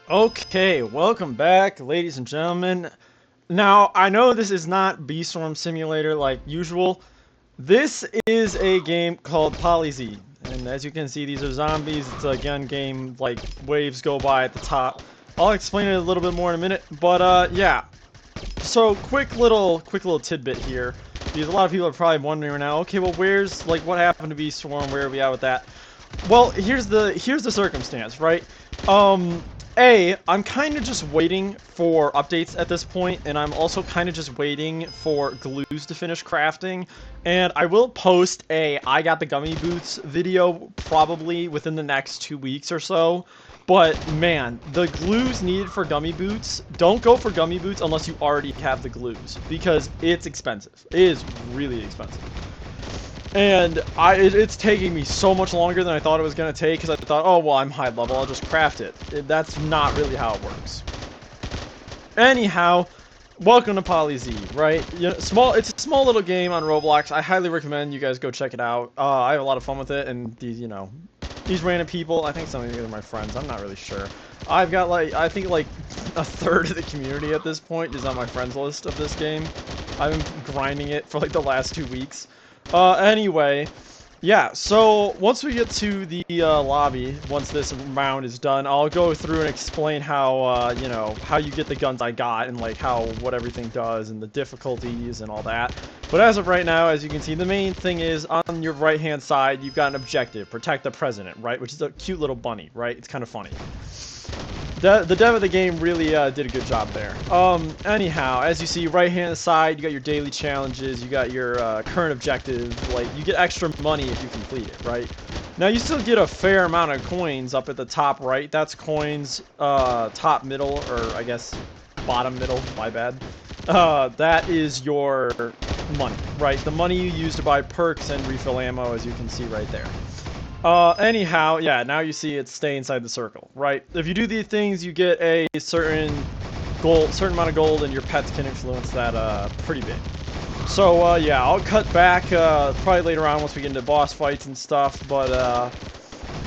Okay, welcome back, ladies and gentlemen. Now, I know this is not Beestorm Simulator like usual. This is a game called PolyZ. And as you can see, these are zombies. It's a gun game, like, waves go by at the top. I'll explain it a little bit more in a minute, but, yeah. So, quick little tidbit here. Because a lot of people are probably wondering right now, okay, well, what happened to Beestorm? Where are we at with that? Well, here's the circumstance, right? Um, I'm kind of just waiting for updates at this point, and I'm also kind of just waiting for glues to finish crafting. And I will post a I got the gummy boots video probably within the next 2 weeks or so. But man, the glues needed for gummy boots, don't go for gummy boots unless you already have the glues, because it's expensive. It is really expensive. And it's taking me so much longer than I thought it was going to take, because I thought, oh, well, I'm high level, I'll just craft it. That's not really how it works. Anyhow, welcome to PolyZ, right? It's a small little game on Roblox. I highly recommend you guys go check it out. I have a lot of fun with it, and these random people, I think some of these are my friends, I'm not really sure. I've got, I think, a third of the community at this point is on my friends list of this game. I've been grinding it for, the last 2 weeks. Anyway, yeah, so once we get to the lobby, once this round is done, I'll go through and explain how, how you get the guns I got and, what everything does and the difficulties and all that. But as of right now, as you can see, the main thing is on your right-hand side, you've got an objective, protect the president, right? Which is a cute little bunny, right? It's kind of funny. The dev of the game really did a good job there. Anyhow, as you see, right-hand side, you got your daily challenges, you got your current objective, you get extra money if you complete it, right? Now, you still get a fair amount of coins up at the top right. That's coins, top middle, or I guess bottom middle, my bad. That is your money, right? The money you use to buy perks and refill ammo, as you can see right there. Anyhow, yeah, now you see it stay inside the circle, right? If you do these things, you get a certain amount of gold, and your pets can influence that, pretty big. So, yeah, I'll cut back, probably later on once we get into boss fights and stuff, but,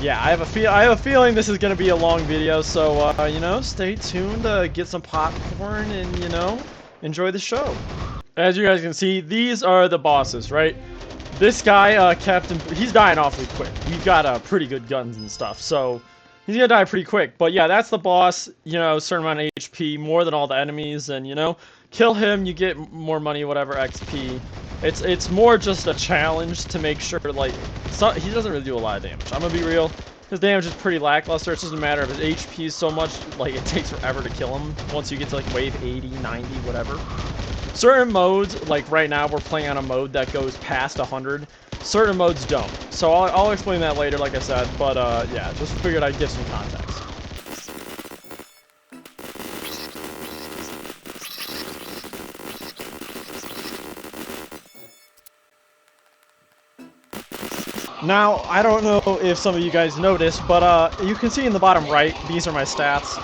yeah, I have a feeling this is gonna be a long video, so, stay tuned, get some popcorn, and, enjoy the show. As you guys can see, these are the bosses, right? This guy, Captain, he's dying awfully quick. We've got pretty good guns and stuff, so he's gonna die pretty quick. But yeah, that's the boss, certain amount of HP, more than all the enemies, and, kill him, you get more money, whatever, XP. It's more just a challenge to make sure, he doesn't really do a lot of damage. I'm gonna be real, his damage is pretty lackluster. It's just a matter of his HP is so much, it takes forever to kill him once you get to, wave 80, 90, whatever. Certain modes, like right now, we're playing on a mode that goes past 100. Certain modes don't. So I'll explain that later, like I said. But, yeah, just figured I'd give some context. Now, I don't know if some of you guys noticed, but, you can see in the bottom right, these are my stats.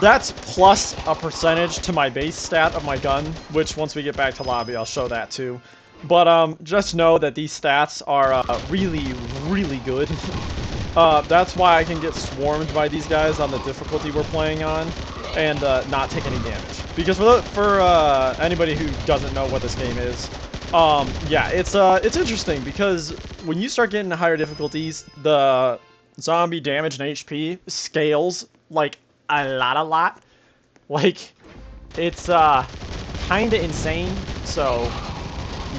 That's plus a percentage to my base stat of my gun, which once we get back to lobby, I'll show that too. But just know that these stats are really, really good. That's why I can get swarmed by these guys on the difficulty we're playing on, and not take any damage. Because for anybody who doesn't know what this game is, yeah, it's interesting because when you start getting to higher difficulties, the zombie damage and HP scales a lot. It's kinda insane. So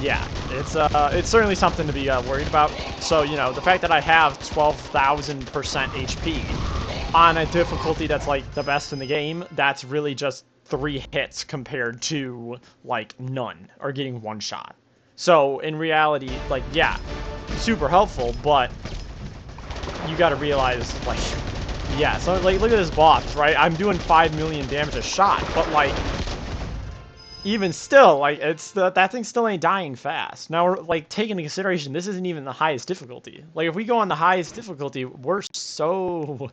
yeah, it's certainly something to be worried about. So, the fact that I have 12,000% HP on a difficulty that's the best in the game, that's really just 3 hits compared to none, or getting 1 shot. So in reality, yeah, super helpful, but you gotta realize, yeah, so, look at this boss, right? I'm doing 5 million damage a shot, but, even still, that thing still ain't dying fast. Now, we're, taking into consideration, this isn't even the highest difficulty. If we go on the highest difficulty, we're so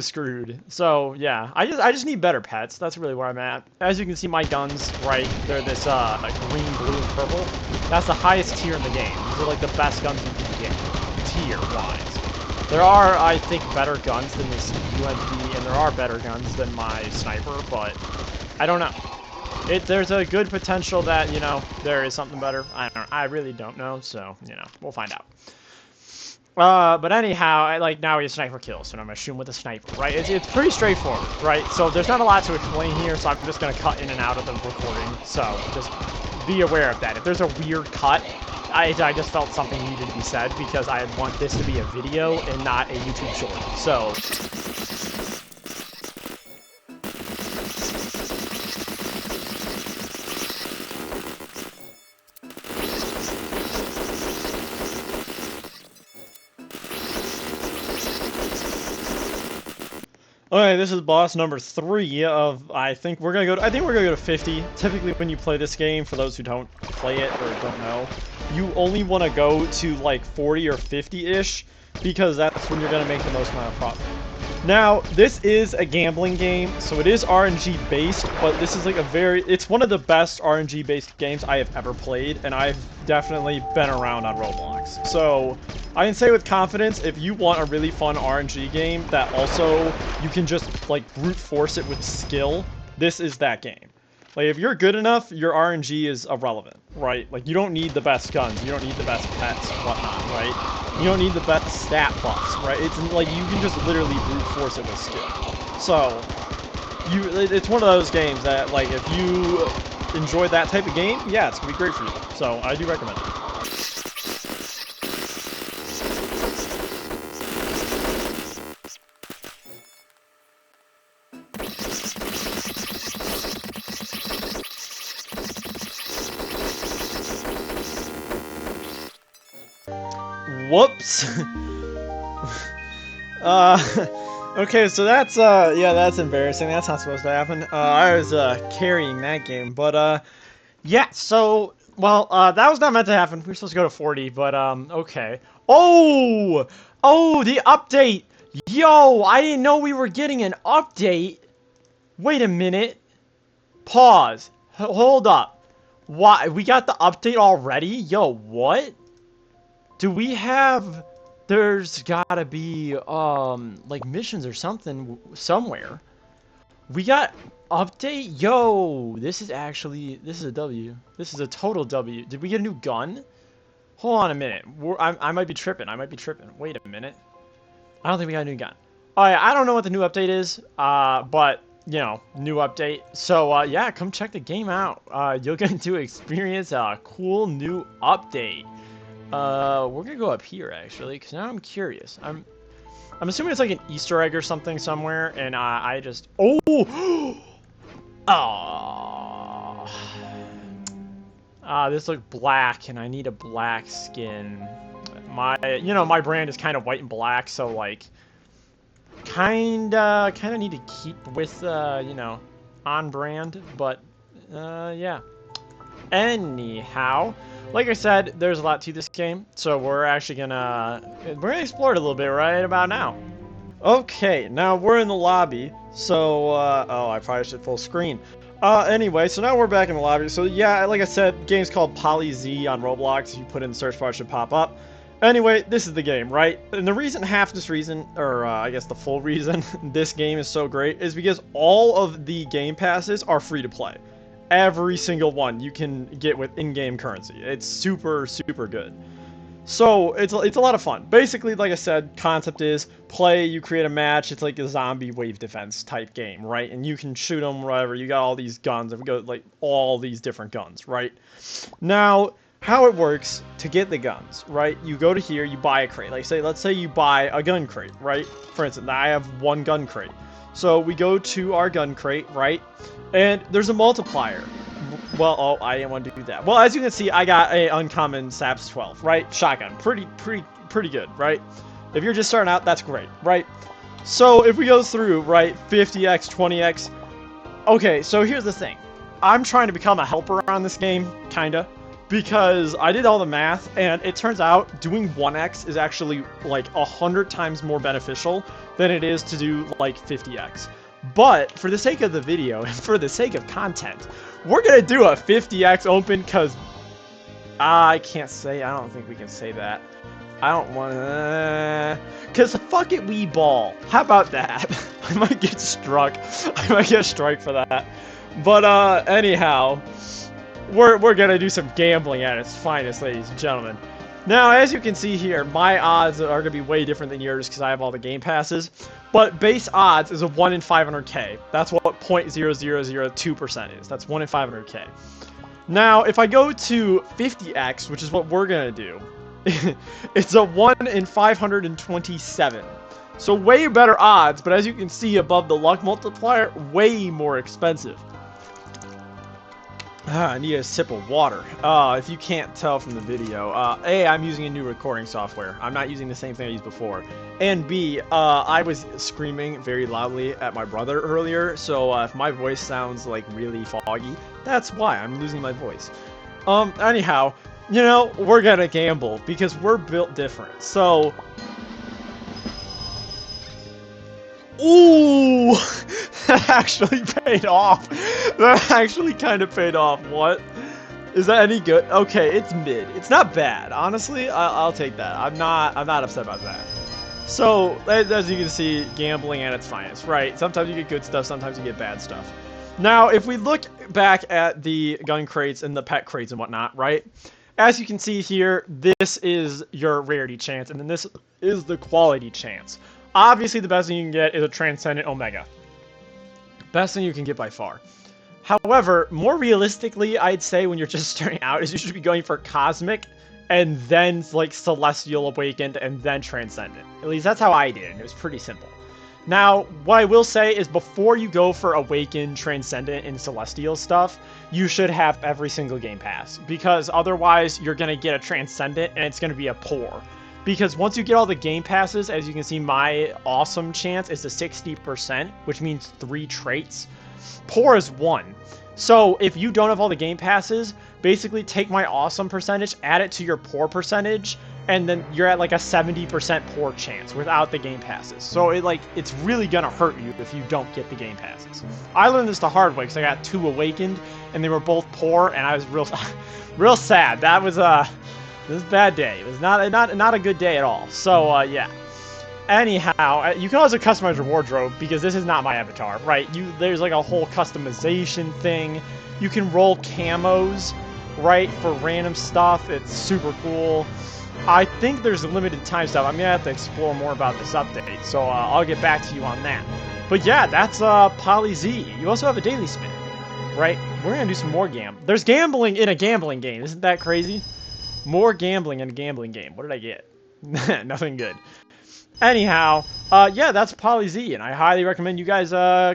screwed. So, yeah, I just need better pets. That's really where I'm at. As you can see, my guns, right, they're this, green, blue, and purple. That's the highest tier in the game. These are, the best guns you can get, tier-wise. There are, I think, better guns than this UMP, and there are better guns than my sniper, but I don't know. There's a good potential that, you know, there is something better. I really don't know, so, you know, we'll find out. But anyhow, now he has sniper kills, so I'm gonna shoot him with a sniper, right? It's pretty straightforward, right? So there's not a lot to explain here, so I'm just gonna cut in and out of the recording, so just be aware of that. If there's a weird cut, I just felt something needed to be said, because I want this to be a video and not a YouTube short, so... Alright, this is boss number 3 of, I think we're gonna go to 50. Typically when you play this game, for those who don't play it or don't know, you only want to go to like 40 or 50-ish, because that's when you're gonna make the most amount of profit. Now, this is a gambling game, so it is RNG based, but this is like it's one of the best RNG based games I have ever played, and I've definitely been around on Roblox. So, I can say with confidence, if you want a really fun RNG game that also you can just like brute force it with skill, this is that game. Like, if you're good enough, your RNG is irrelevant, right? Like, you don't need the best guns, you don't need the best pets, whatnot, right? You don't need the best stat buffs, right? It's like, you can just literally brute force it with skill. So, it's one of those games that, like, if you enjoy that type of game, yeah, it's gonna be great for you. So, I do recommend it. Whoops. Okay, so that's, yeah, that's embarrassing. That's not supposed to happen. I was, carrying that game, but, yeah, so, well, that was not meant to happen. We were supposed to go to 40, but, okay. Oh! Oh, the update! Yo, I didn't know we were getting an update! Wait a minute. Pause. Hold up. Why? We got the update already? Yo, what? Do we have... There's gotta be, like, missions or something somewhere. We got update? Yo, this is a W. This is a total W. Did we get a new gun? Hold on a minute. I might be tripping. Wait a minute. I don't think we got a new gun. Alright, I don't know what the new update is, but, you know, new update. So, yeah, come check the game out. You're going to experience a cool new update. We're gonna go up here, actually, because now I'm curious. I'm assuming it's like an Easter egg or something somewhere, and I just... Oh! Oh! This looks black, and I need a black skin. You know, my brand is kind of white and black, so, like, kinda need to keep with, you know, on brand, but, yeah. Anyhow, like I said, there's a lot to this game, so we're gonna explore it a little bit right about now. Okay, now we're in the lobby, so, oh, I probably should full screen. Anyway, so now we're back in the lobby, so yeah, like I said, the game's called PolyZ on Roblox. If you put in the search bar, it should pop up. Anyway, this is the game, right? And the reason, I guess the full reason this game is so great is because all of the game passes are free to play. Every single one you can get with in-game currency. It's super, super good. So, it's a lot of fun. Basically, like I said, concept is play, you create a match, it's like a zombie wave defense type game, right? And you can shoot them, whatever, you got all these guns, and we go, like, all these different guns, right? Now, how it works to get the guns, right? You go to here, you buy a crate. Like, let's say you buy a gun crate, right? For instance, I have one gun crate. So, we go to our gun crate, right? And there's a multiplier. Well, oh, I didn't want to do that. Well, as you can see, I got a uncommon SAPS 12, right? Shotgun. Pretty good, right? If you're just starting out, that's great, right? So, if we go through, right, 50x, 20x... Okay, so here's the thing. I'm trying to become a helper on this game, kinda. Because I did all the math, and it turns out doing 1x is actually, like, 100 times more beneficial than it is to do, like, 50x. But, for the sake of the video, and for the sake of content, we're gonna do a 50x open, because... I can't say, I don't think we can say that. I don't want to... Because fuck it, we ball. How about that? I might get struck. I might get struck for that. But, anyhow, we're gonna do some gambling at its finest, ladies and gentlemen. Now, as you can see here, my odds are gonna be way different than yours because I have all the game passes. But base odds is a 1 in 500k. That's what 0.0002% is. That's 1 in 500k. Now, if I go to 50x, which is what we're gonna do, it's a 1 in 527. So way better odds, but as you can see above the luck multiplier, way more expensive. I need a sip of water. If you can't tell from the video, A, I'm using a new recording software. I'm not using the same thing I used before. And B, I was screaming very loudly at my brother earlier, so if my voice sounds like really foggy, that's why I'm losing my voice. Anyhow, you know, we're gonna gamble because we're built different. So, ooh, that actually paid off. That actually kind of paid off. What? Is that any good? Okay, it's mid. It's not bad. Honestly, I'll take that. I'm not upset about that. So, as you can see, gambling at its finest, right? Sometimes you get good stuff, sometimes you get bad stuff. Now, if we look back at the gun crates and the pet crates and whatnot, right? As you can see here, this is your rarity chance, and then this is the quality chance. Obviously, the best thing you can get is a Transcendent Omega. Best thing you can get by far. However, more realistically, I'd say when you're just starting out, is you should be going for Cosmic, and then, like, Celestial Awakened, and then Transcendent. At least that's how I did it. It was pretty simple. Now, what I will say is before you go for Awakened, Transcendent, and Celestial stuff, you should have every single game pass. Because otherwise, you're going to get a Transcendent, and it's going to be a poor. Because once you get all the game passes, as you can see, my awesome chance is to 60%, which means 3 traits. Poor is 1. So if you don't have all the game passes, basically take my awesome percentage, add it to your poor percentage, and then you're at like a 70% poor chance without the game passes. So it's really gonna hurt you if you don't get the game passes. I learned this the hard way because I got 2 Awakened, and they were both poor, and I was real sad. That was this was a bad day. It was not a good day at all. So yeah. Anyhow, you can also customize your wardrobe because this is not my avatar, right? There's like a whole customization thing. You can roll camos, right, for random stuff. It's super cool. I think there's a limited time stuff. I'm gonna have to explore more about this update, so I'll get back to you on that. But yeah, that's PolyZ. You also have a daily spin, right? We're gonna do some more There's gambling in a gambling game. Isn't that crazy? More gambling in a gambling game. What did I get? Nothing good. Anyhow, yeah, that's PolyZ, and I highly recommend you guys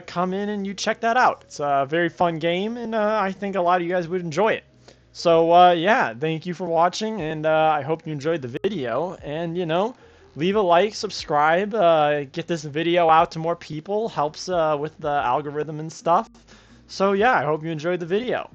come in and you check that out. It's a very fun game, and I think a lot of you guys would enjoy it. So, yeah, thank you for watching, and I hope you enjoyed the video, and, you know, leave a like, subscribe, get this video out to more people, helps with the algorithm and stuff. So, yeah, I hope you enjoyed the video.